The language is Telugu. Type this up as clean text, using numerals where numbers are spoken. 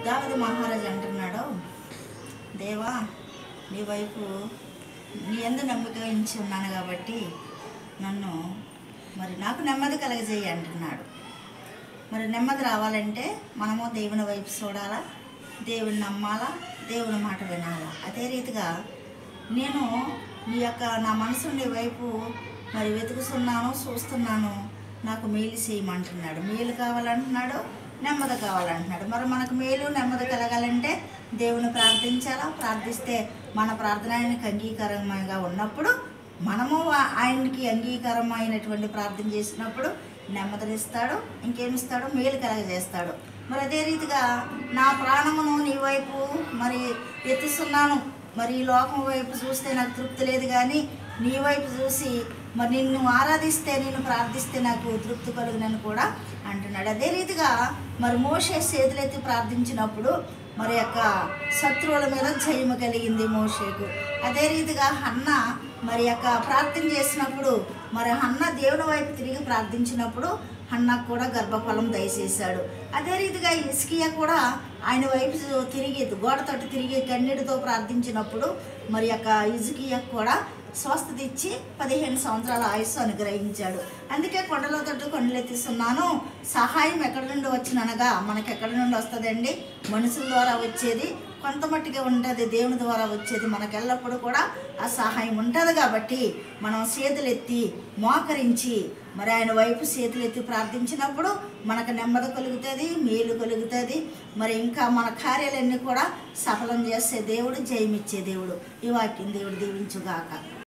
దావీదు మహారాజు అంటున్నాడు, దేవా నీ వైపు నీ యందు నమ్మిక ఉంచి ఉన్నాను కాబట్టి నన్ను నాకు నెమ్మది కలగజేయి అంటున్నాడు. మరి నెమ్మది రావాలంటే మనము దేవుని వైపు చూడాలా, దేవుని నమ్మాలా, దేవుని మాట వినాలా. అదే రీతిగా నేను నా మనసు నీ వైపు వెతుకుతున్నాను, చూస్తున్నాను, నాకు మేలు చేయమంటున్నాడు. మేలు కావాలంటున్నాడు, నెమ్మది కావాలంటున్నాడు. మరి మనకు మేలు నెమ్మది కలగాలంటే దేవుని ప్రార్థించాలా. ప్రార్థిస్తే మన ప్రార్థన ఆయనకి అంగీకారంగా ఉన్నప్పుడు మనము ఆయనకి అంగీకారమైనటువంటి ప్రార్థన చేసినప్పుడు నెమ్మదినిస్తాడు, ఇంకేమిస్తాడు, మేలు కలగజేస్తాడు. మరి అదే రీతిగా నా ప్రాణమును నీ వైపు ఎత్తిస్తున్నాను, ఈ లోకం వైపు చూస్తే నాకు తృప్తి లేదు, కానీ నీ వైపు చూసి నిన్ను ఆరాధిస్తే, నిన్ను ప్రార్థిస్తే నాకు తృప్తి కలుగునని కూడా అంటున్నాడు. అదే రీతిగా మోషే చేతులెత్తి ప్రార్థించినప్పుడు శత్రువుల మీద జయము కలిగింది మోషేకు. అదే రీతిగా హన్న ప్రార్థన చేసినప్పుడు హన్న దేవుని వైపు తిరిగి ప్రార్థించినప్పుడు హన్నకు కూడా గర్భఫలం దయచేశాడు. అదే రీతిగా హిజ్కియా కూడా ఆయన వైపు తిరిగి గోడ తట్టు తిరిగి కన్నీటితో ప్రార్థించినప్పుడు హిజ్కియాకు కూడా స్వస్థత ఇచ్చి 15 సంవత్సరాల ఆయుస్సు అనుగ్రహించాడు. అందుకే కొండలో తట్టు కొండలెత్తిస్తున్నాను, సహాయం ఎక్కడి నుండి వచ్చిననగా మనకి ఎక్కడి నుండి వస్తుందండి? మనుషుల ద్వారా వచ్చేది కొంత మట్టిగా ఉంటుంది, దేవుని ద్వారా వచ్చేది మనకు ఎల్లప్పుడూ కూడా ఆ సహాయం ఉంటుంది. కాబట్టి మనం చేతులెత్తి మోకరించి ఆయన వైపు చేతులెత్తి ప్రార్థించినప్పుడు మనకు నెమ్మది కలుగుతుంది, మేలు కలుగుతుంది. ఇంకా మన కార్యాలన్నీ కూడా సఫలం చేసే దేవుడు, జయమిచ్చే దేవుడు. ఈ వాక్యం దేవుడు దీవించుగాక.